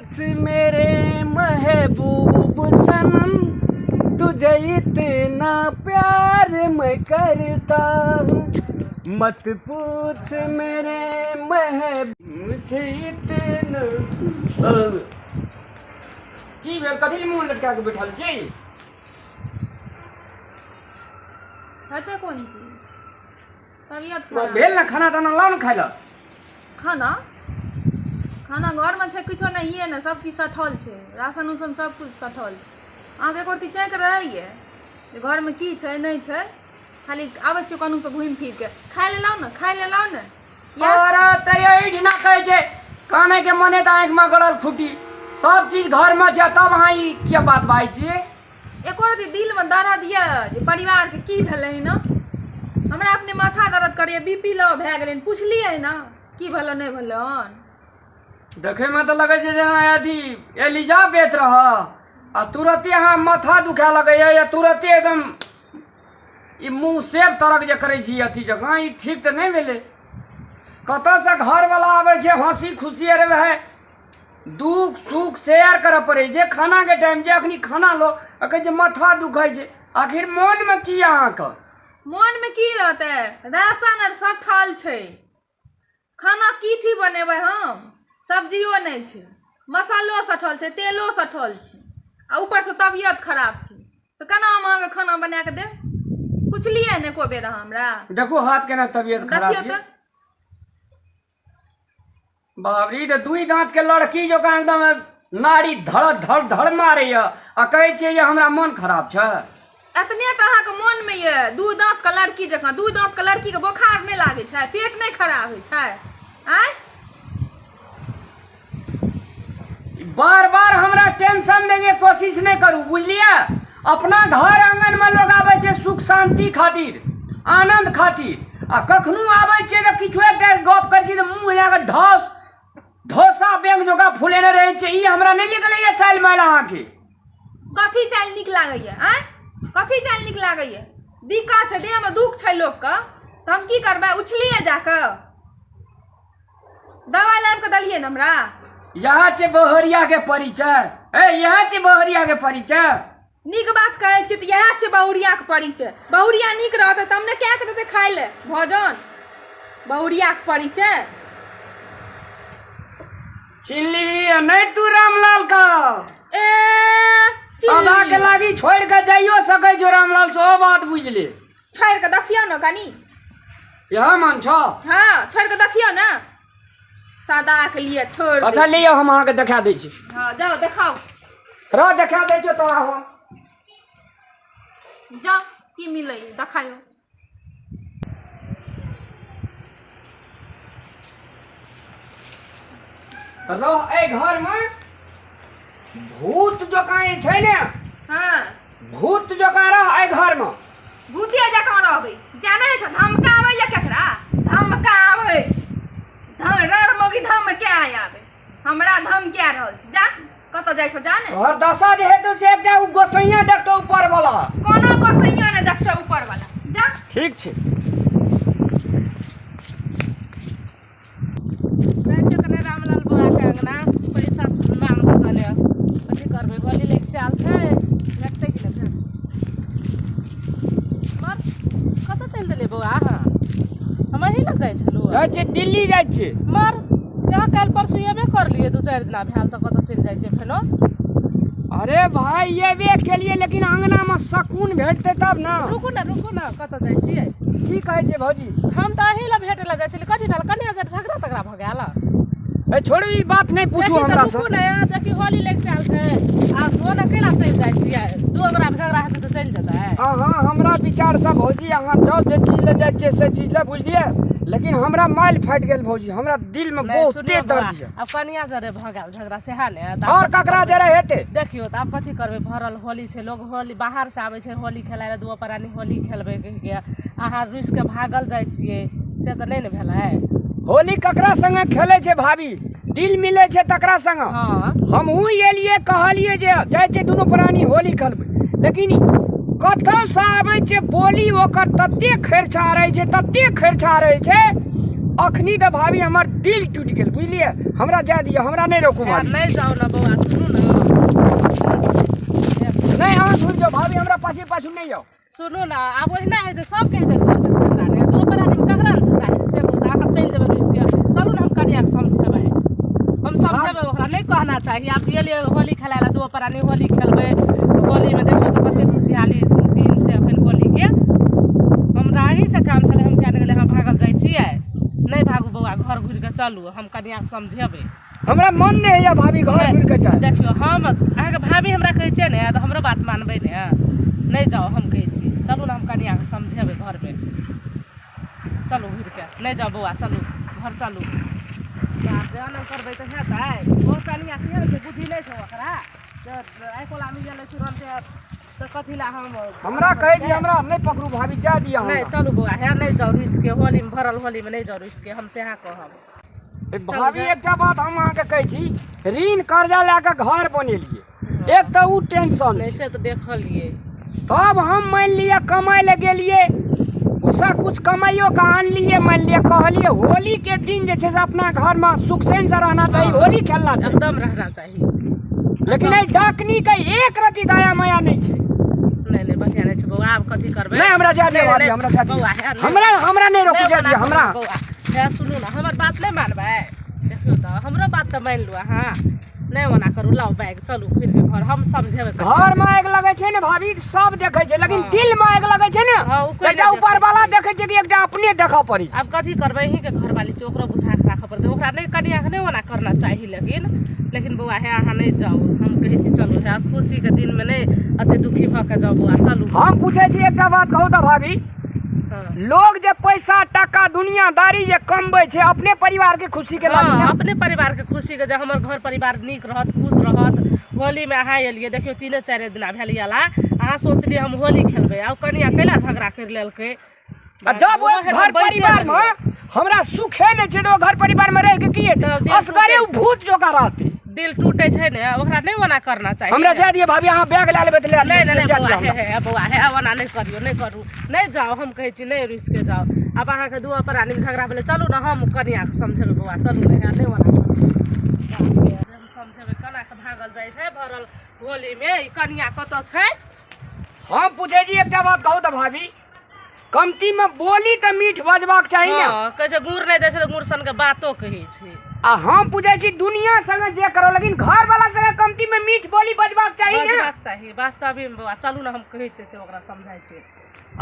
पूछ मेरे महबूब सनम, तुझे इतना प्यार मैं करता हूँ। मत पूछ मेरे मुझे इतना की भेल कथी मुँह लटका के बैठल छी? हटे कौन चीज तबियत भेल ना खाना ताना लाओ ना खाय ला। खाना खाना घर में छै किछो नहीं है ना, सब किछ सठल छै, राशन उसन सब कुछ सठल छै। अहाँ के कोर्ती चेक रहिए जे घर में की छै नहीं छै, खाली आबै छै कानू से घूम फिर के खाय ले लाओ ना, खाय ले लाओ ना। अरे तेरे ई ढिना कहै छै काने के मने त आंख में गड़ल फूटी, सब चीज घर में छै तब अहाँ ई क्या बात बाई छी? एको रती दिल में दर्द ये जे परिवार के की भेलै ना, हमरा अपने माथा दर्द करे, बीपी लो भए गेलै, पूछलिए ना की भेलो नहीं भेलो हन। देखे में तो लगे छै जेना अथी एलिजाबेथ रह आ तुरंते अहाँ माथा दुखा लगे या तुरंते एकदम ई मुंह सेब तरक जे करे छी अथी जगह, ई ठीक तो नहीं भेले। कत से घर वाला आवे छै हंसी खुशी रहे, दुख सुख शेयर करे पड़े, जे खाना के टाइम जे अखनी खाना लो कहे जे माथा दुखाई छै, आखिर मन में की अहाँ का? मन में की रहते, राशन आर सठल छै, खाना की थी बनेबै हम, सब्जियो नहीं छै, मसालो सठल छै, तेलो सठल छै, आ ऊपर से तबियत खराब छै, तो केना हम अहाँके खाना बना के दे? पूछलिए ने एको बेर हमरा? देखो हाथ केना तबियत खराब छै, बाबरी तो दुई दांत के लड़की जो का एकदम नाड़ी धड़ धड़ धड़ मारे आ कहे छै ये हमरा मन खराब छै। एतने तो अहाँके मन में ये दू दांत के लड़की जकां, दू दांत के लड़की के बोखार नहीं लागे छै, पेट नहीं खराब होइ छै? आय बार बार हमरा टेंशन देके कोशिश नहीं करू, बुझलिए? अपना घर आंगन में लोग आवे छै सुख शांति खातिर, आनंद खातिर, आ कखनो आवे छै त किछु एक गप कर छी त मुंह जाके ढोसा बेंग जोका फुलेने रहे छै, ई हमरा नहीं निकलैया चाल माल अहाँ के। कथी चाल निक लागैया? आय कथी चाल निक लागैया? दिक्कत छै, देह में दुख छै लोग का, तो हम की करबै? उछलिए जाके दवाई लाब के दलिए न हमरा। यहाँ छै बहरिया के परिचय, यहाँ छै बहरिया के परिचय। नीक बात कहै छी त यहाँ छै बहुरिया के परिचय, बहुरिया नीक रहते तब ने क्या के देते खाय ले भोजन, बहुरिया के परिचय। चिल्ली नहीं तू रामलाल का सदा के लागी छोड़ के जाइयो सकै छो रामलाल, सो बात बुझ ले। छोड़ के देखियो न कनी, यह मन छो? हाँ छोड़ के देखियो न, सदा के लिए छोड़। अच्छा लियो हम अहाँ के दिखा दै छी। हाँ जाओ देखाओ, रो दिखा दै छो तोरा हम, जाओ की मिले देखायो। रह ए घर में भूत जोका छै ने, हाँ भूत जोका रह ए घर में, भूतिया जकां रहबै, जाने छ धमकाबै या केकरा धमकाबै छ, रण मोगी धमका आबै, हमरा धमका रहल छै, जा कत जाइ छ जाने? और दशा जे हेतु से एकटा उ गोसैया देखतो ऊपर वाला, कोनो गोसैया ने देखतो ऊपर वाला, जा। ठीक छै रामलाल बुआ के अंगना पैसा मांगबे तने कथी करबे, होली लेके चाल छै भेटतै कि नहीं भेट? मर कत चल देले बुआ? हम ही लग जाय छलु, जाय छै दिल्ली जाय छै। मर यहाँ काल परसू एबे कर लिए, दू चार दिना भेल त कत चल जाय छै फेनो? अरे भाई ये भी के लिए लेकिन अंगना में सुकून भेटते तब ना। रुकू ना कत जाय छियै? की कहै छै भौजी? हम त अही ला भेटे ला जाय छली, कथी भेल? कन्या से झगड़ा तगड़ा भ गेल? ए छोड़ू ई बात नहीं पूछू हमरा से। रुकू ना, देखी होली लेके चाल छै आ दो न केला चल जाय छियै, दो गोरा झगड़ा हेतै त चल जेतै। हां हमरा विचार से भौजी अहाँ जाओ जे चीज ले जाय छै से चीज ले, बुझलिए? लेकिन हमरा माइल फाट गेल भौजी, हमरा दिल में बहुत दर्द है। अब कन्या जरे भ गेल झगड़ा सेहा ने, और ककरा जरे हेते देखियो त अब कथी करबे? भरल होली छै, लोग होली बाहर से आबै छै होली खेलाय ले, दुओ परानी होली खेलबे के अहाँ रुस के भागल जाय छियै, से त नहीं ने भेलै। होली ककरा संगे खेले छै भाभी? दिल मिले छै तकरा संग। हां हमहू ये लिए कहलिए जे जाय छै दुनो प्राणी होली खेलबै, लेकिन कतौ से आबै छै बोली ओकर तते खर्चा रहे छै, तते खर्चा रहे छै अखनी तो भाभी हमार दिल टूट गेल बुझलिए हमरा जाय दियो हमरा नहीं रोकू यार भाभी नहीं जाओ ना बउआ सुनू ना नहीं अहाँ घुर जाओ भाभी हमरा पाछे पाछू नहीं जाओ सुनू ना आब ओहिना है जे सब कहै छै घर में झगड़ा नहीं दो परानी में ककरा से झगड़ा है से कहू अहाँ चलि जेबै रुसि के चलू ना हम कनिया के समझेबै हम समझेबै ओकरा नहीं कहना चाहिए आब गेलियै होली खेलाय ला दो परानी होली खेलबै होली में देखियो तो कते खुशहाली दिन छै अखन होली के हमरा अहीं से काम छलै हम क्या गेलै हम भागल जाइ छियै नहीं भागू बउआ घर घुर के चलू हम कनिया के समझेबै हमरा मन नहीं है भाभी घर घुर के जाए देखियो हम अहाँके भाभी हमरा कहै छै ने तऽ हमरो बात मानबै ने नहीं जाओ हम कहै छी चलू ना हम कनिया के समझेबै घर में चलू घुर के नहीं जाओ बउआ चलू घर चलू जान करबै तऽ हेतै ओ कनिया केहन छै बुद्धि नहीं छै ओकरा आइ कोला में गेलै तुरंते तऽ कथी ला हम हमरा कहै छी हमरा नहीं पकड़ू भाभी जाय दियो नहीं चलू बउआ है नहीं जाओ रुसि के होली में भरल होली में नहीं जाओ रुसि के हम सेहा कहब भाभी एकटा बात हम अहाँके कहै छी ऋण कर्जा लए के घर बनेलिए एक तो उ टेंशन नहीं से तो देखलिए तब हम मान लिया कमाए ले गेलिए उसका कुछ कमाइयो का आन लिए मान लिया कहलिए होली के दिन जे छै से अपना घर में सुख चैन से रहना चाहिए होली खेलना चाहिए एकदम रहना चाहिए लेकिन आई डाकनी के एक रति दया माया नहीं छै नहीं नहीं बढ़िया नहीं छै बउआ आब कथी करबै नहीं हमरा जाय दियो भाभी हमरा जाय बउआ दियो है हमरा हमरा नहीं रोकू जाय दियो हमरा बउआ है सुनू ना हमर बात नहीं मानबै देखियो तो हमरो बात तो मान लू अहाँ नहीं मना करू लाओ बैग चलू फिर के घर हम समझेबै घर में आग लगे छै ने भाभी सब देखे छै लेकिन दिल में आग लगे छै ने हाँ, उ कोई एकटा नहीं ऊपर देखे वाला छै। देखे छै कि एकटा अपने देखा पड़ी अब कथी करबै यहीं के घर वाली छै ओकरो बुझा के राखऽ पड़तै ओकरा नहीं कनिया के नहीं मना करना चाही लेकिन बउआ है अहाँ नहीं जाओ हम कहै छी चलू है खुशी के दिन में नहीं अते दुखी भऽ के जाओ बउआ चलू हम पूछे छी एकटा बात कहू तऽ भाभी हाँ। लोग जे पैसा टका दुनियादारी जे कमबै छै अपने परिवार के खुशी के लागी हाँ, ना। अपने परिवार के खुशी के जे हमर घर परिवार नीक रहत खुश रहत होली में अहाँ एलियै देखियो 3-4 दिन भेल अला अहाँ सोचलियै हम होली खेलबै आ कनिया कैला झगड़ा कर लेलकै आ जब वो घर परिवार में हमरा सुखे नहीं छै तो घर परिवार में रह के की तो दिल असगरे उ टूटे छै। भूत जोका रहते दिल टूटे छै ने ओकरा नहीं मना करना चाहिए हमरा जाय दिए भाभी अहाँ बैग ले लेबै त ले नहीं नहीं ले नहीं जाय बउआ दियो है बउआ है वना नहीं करियो नहीं करू नहीं जाओ हम कहै छी नहीं रुस के जाओ अब अहाँ के दुआ प्राणी में झगड़ा भेलै चलू ना हम कनिया के समझेबै बउआ चलू नहीं मना करू हम समझेबै कना के भागल जाइ छै भरल होली में ई कनिया कतऽ छै हम पूछे जी एकटा बात कहू तऽ भाभी कमती में बोली तऽ मीठ बजबाक चाही ने हाँ कहै छै गुड़ नहीं दै छै तऽ गुड़ सन के बातो कहै छै आ हम पूछे छी दुनिया संगे जे करो लेकिन घर वाला संगे कमती में मीठ बोली बजबाक चाही ने बजबाक चाहिए वास्तविक में बउआ चलू ना हम कहै छियै से ओकरा समझाइ छै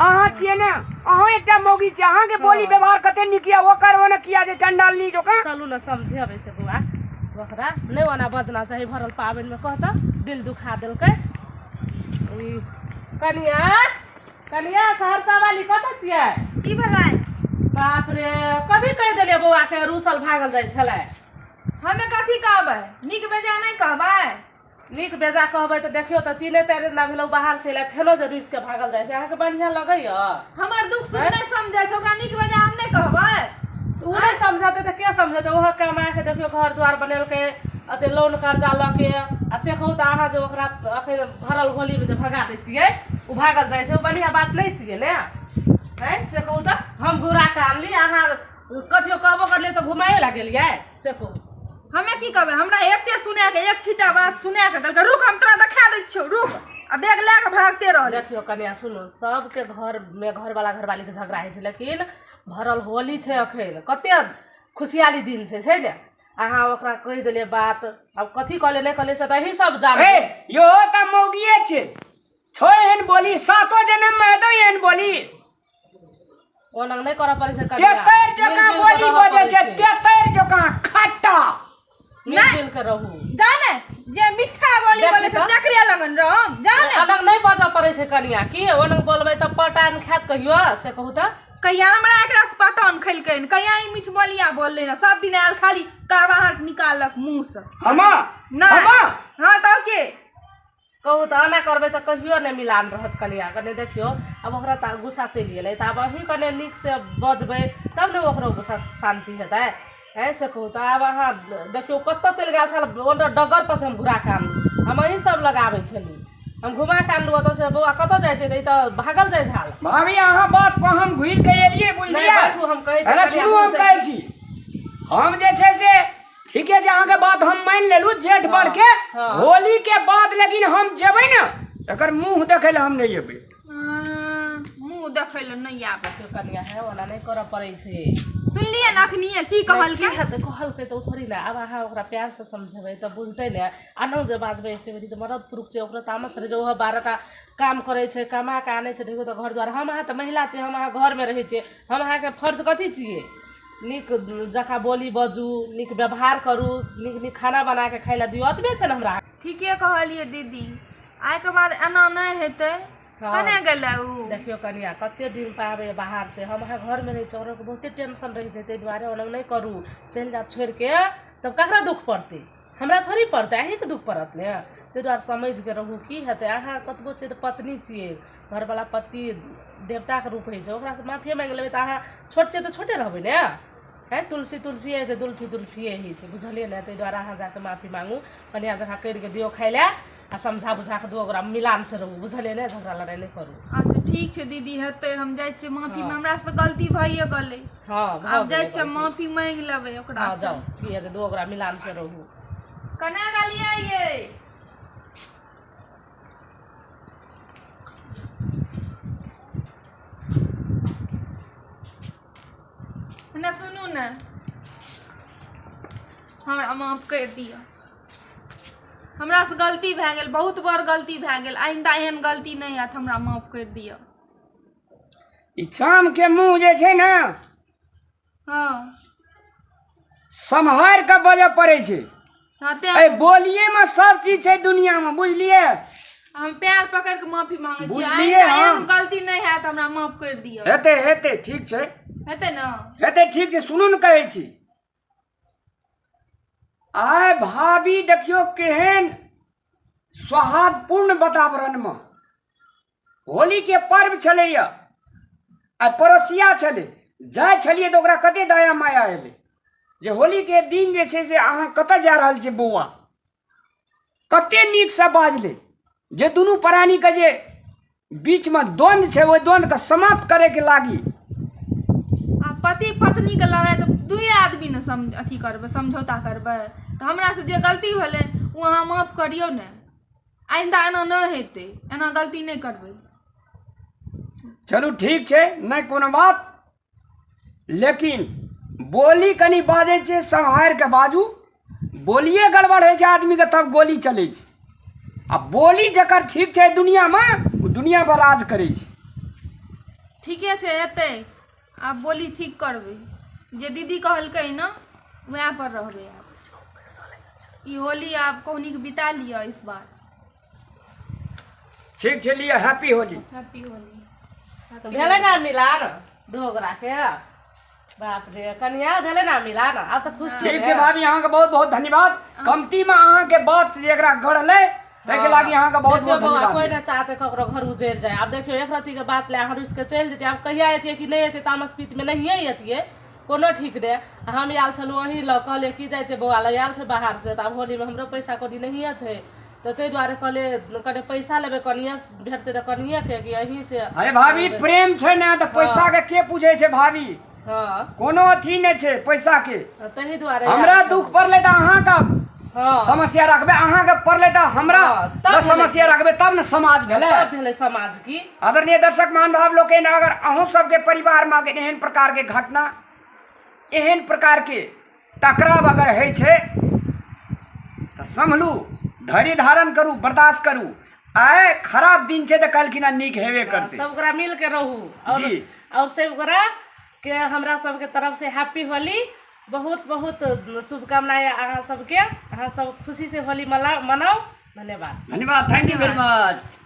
अहाँ छियै ने अहाँ एकटा मौगी छियै अहाँ के बोली व्यवहार कते नीक यऽ ओकर ओने किया जे चंडालनी जोका चलू ना समझेबै से बउआ ओकरा नहीं ओना बजना चाहिए भरल पाबनि में कहता दिल दुखा देलकै ई कनिया कनिया सहरसा वाली कतऽ छियै की भेलै बाप रे कथी कहि देलियै बौआ के रूसल भागल जाइ छलै हमे कथी कहबै नीक बेजा नहीं कहबै नीक बेजा कहबै तऽ देखियौ तऽ 3-4 दिन भेलौ बाहर से एलै फेनो जे रुसि के भागल जाइ छै अहाँके बढ़िया लगैया हमर दुख सुख नहीं समझै छै ओकरा नीक बेजा हम नहीं कहबै उ नहीं समझते तऽ के समझते ओहो कमा के देखियौ घर द्वार बनेलकै अते लोन कर्जा लऽ के आ से कहू तऽ अहाँ जे ओकरा अखन भरल होली में जे भगा दै छियै उ भागल जाइ छै उ बढ़िया बात नहीं छियै ने हैं से कहू तऽ हम घुरा के आनली अहाँ कथियो कहबो करलियै तऽ घुमाए ला गेलियै से कहू हमे की कहबै हमरा एते सुना के एक छीटा बात सुना के देलकै रुक हम तोरा देखा दै छियौ रुक आ बैग लए के भागते रह देखियो कन्या सुनो सबके घर में घर वाला घरवाली के झगड़ा है लेकिन भरल होली छै अखन कते खुशहाली दिन छै ने अहाँ ओकरा कहि देलियै बात अब कथी कहले नहीं कहले से तऽ अहीं सब जाने ए यो त मौगिए छै छोड़ एहन बोली सातो जन्म में दो एहन बोली ओना नहीं करऽ पड़ै छै कन्या तेतर जका बोली बजे छै तेतर जका खट्टा मिल के रहू जाने जे मिठा बोली बोले छै तकरे लगन रहम जाने अलग नहीं बजऽ पड़ै छै कन्या की ओना बोलबै तऽ पटान खात कहियो से कहू तऽ कहिया हमरा एकरा से पटन खैलकैन कहिया ई मीठ बोलिया बोलले ना सब दिन आयल खाली करवाहट निकालक मुंह से हमा नहीं हमा हां तो के कहू तऽ एना करबै तऽ कहियो नहीं मिलान रहत कनिया कने देखियो अब ओकरा तऽ गुस्सा चलि गेलै तऽ अब अहीं कने नीक से बजबै तब ने ओकरो गुस्सा शांति हेतै है से कहू तऽ आब अहाँ देखियो कतऽ चलि गेल छल ओना डगर पर से हम घुरा के आनलहुँ हम अहीं सब लगाबै छली हम घुमा के आनलू तो से बौआ कतऽ जाइ छै त भागल जाइ छै हाल। भाभी अहाँ बात पर हम घुर के एलिए बुझलिए। बैठू हम कहै छी। अरे सुनू हम कहै छी, हम जे छै से ठीके छै, अहाँ के बात हम मान लेलू जेठ बढ़ के। होली के बाद लेकिन हम जेबै ना, एकर मुंह देखे ले हम नहीं जेबै। मुंह देखे ले नहीं आबे कनिया है ओना नहीं करऽ पड़ै छै। सुनलिए ना अखनिए की कहल के कहलकै तो थोड़ी ना। अब अहाँ ओकरा प्यार से समझेबै त बुझतै ने। आनो जे बाजबै एके बेरी त मरद पुरुष छै, ओकरा तामस छै जे ओह 12टा काम करै छै, कमा के आनै छै, देखो त घर द्वार। हम अहाँ त महिला छै, हम अहाँ घर में रहै छियै। हम अहाँ के फर्ज कथी छियै? नीक जकाँ बोली बजू, नीक व्यवहार करू, नीक नीक खाना बना के खाइ ला दियौ, अतबे छै ने हमरा। ठीके कहलिए दीदी, आइ के बाद एना नहीं हेतै। कने गेलै उ? देखियो कनिया कते दिन पे आबे बाहर से, हम अहाँ घर में रही छै, और बहुते टेंशन रही छै, ताहि दुआरे ओना नहीं करू। चल जा छोड़ के, तब ककरा दुख पड़तै? हमरा थोड़ी पड़तै, अहीं के दुख पड़त ने। ताहि दुआरे समझ के रहू। की हेतै? अहाँ कतबो छै त पत्नी छियै, घरवाला पति देवता के रूप होइ छै, ओकरा से माफी मांग लेबै त अहाँ छोट छै त छोटे रहबै ने। है तुलसी तुलसी है, दुल्फी दुल्फिए ही छै, बुझलिए ने। ताहि दुआरे अहाँ जाके माफी मांगू, कनिया जकाँ करि के दियौ खाइ ले, आ समझा बुझा के दू ओकरा मिलान से रहू, बुझलिए ने। झगड़ा लड़ाई नहीं करू। अच्छा ठीक छै दीदी, हेतै। हम जाइ छियै माफी, हमरा से गलती भइए गेलै। आब जाइ छियै माफी मांग लेबै ओकरा से। जाओ की हेतै, दू ओकरा मिलान से रहू। कने गेलियै ये? ना सुनू ने, हमरा माफ कर दिया। हमरा से गलती भए गेल, बहुत बड़ गलती भए गेल। आइंदा एहन गलती नहीं हैत, हमरा माफ कर दिया। ई चाम के मुंह जे छै ना, हाँ सम्हार के बजे पड़े छै। हाँ ए बोलिए में सब चीज छै दुनिया में, बुझलिए। हम पैर पकड़ के माफी मांगे छी। बुझलिए, आइंदा हाँ। एहन गलती नहीं हैत, हमरा माफ कर दिया। हेते हेते ठीक छै, हेतै ना? हेते ठीक छै। सुनू न कहै छी, आय भाभी देखियो केहन सौहार्दपूर्ण वातावरण में होली के पर्व छलैया। आ पड़ोसिया छलै, जाय छलिए तो ओकरा कते दया माया एलै जे होली के दिन जे छै से अहाँ कतऽ जा रहल छी बौआ। कते नीक से बाजले जे दुनू प्राणी के जे बीच में द्वंद्व छै, ओहि द्वंद्व के समाप्त करे के लागी। पति पत्नी के लड़ाई तो दुए आदमी ने अथी करबै, समझौता करबै। तो हमरा से जे गलती भेलै वो अहाँ माफ करियो ने। आइंदा एना नहीं हेतै, एना गलती नहीं करबै। चलू ठीक छै, नहीं कोनो बात। लेकिन बोली कनी बाजै छै, सम्हार के बाजू। बोलिए गड़बड़ होइ छै आदमी के तब गोली चलै छै। आ बोली जकर ठीक छै दुनिया में, वो दुनिया पर राज करै छै। ठीके छै, हेतै। आब बोली ठीक करबै, जे दीदी कहलकै ना वएह पर रहबै। आब ई होली आप कोहनी के बिता लिया इस बार। ठीक छै, लिया हैप्पी होली। हैप्पी होली। भेलै ना मिलान दू ओकरा के? बाप रे कनिया भेलै ना मिलान? आब त खुश ठीक छै भाभी, अहाँ के बहुत बहुत धन्यवाद। कमती में अहाँ के बात जेकरा गढ़ले ताके लागी अहाँ के बहुत बहुत धन्यवाद। कोई ना चाहते ककरो घर उजड़ जाए। अब देखियो एक रत्ती के बात ले अहाँ रुस के चल जेतिए। अब कहिया एतिए कि नहीं एतिए, तामस पीत में नहीं एतिए, कोनो ठीक ने। हम आयल छलू वहीं ल, कहले की जाय छै बौआ ल आयल छै बाहर से, त अब होली में हमरो पैसा कौड़ी नहीं छै, तो ताहि दुआरे कहले कने पैसा लेबे कनिया भेटते त कनिया के कि यहीं से। अरे भाभी प्रेम छै ना त पैसा के पूछे छै भाभी? हाँ कोनो अथी नहीं छै पैसा के। तही दुआरे हमरा दुख पड़ले त अहाँ का समस्या रखबे, अहाँ के पड़ले त हमरा न समस्या रखबे, तब न समाज भेले। तब भेले समाज की। आदरणीय दर्शक महानुभाव लोग, अगर अहूँ सबके परिवार में एहन प्रकार के घटना, एहन प्रकार के टकराव अगर है छे त संभलू, धैर्य धारण करू, बर्दाश्त करू। आए खराब दिन छे त कल की ना नीक हेबे करते। सब गोरा मिल के रहू। और सब गोरा के हमरा सबके तरफ से हैप्पी होली। बहुत बहुत शुभकामनाएं अहाँ सबके। अहाँ सब खुशी से होली मनाओ। धन्यवाद। धन्यवाद, थैंक यू वेरी मच।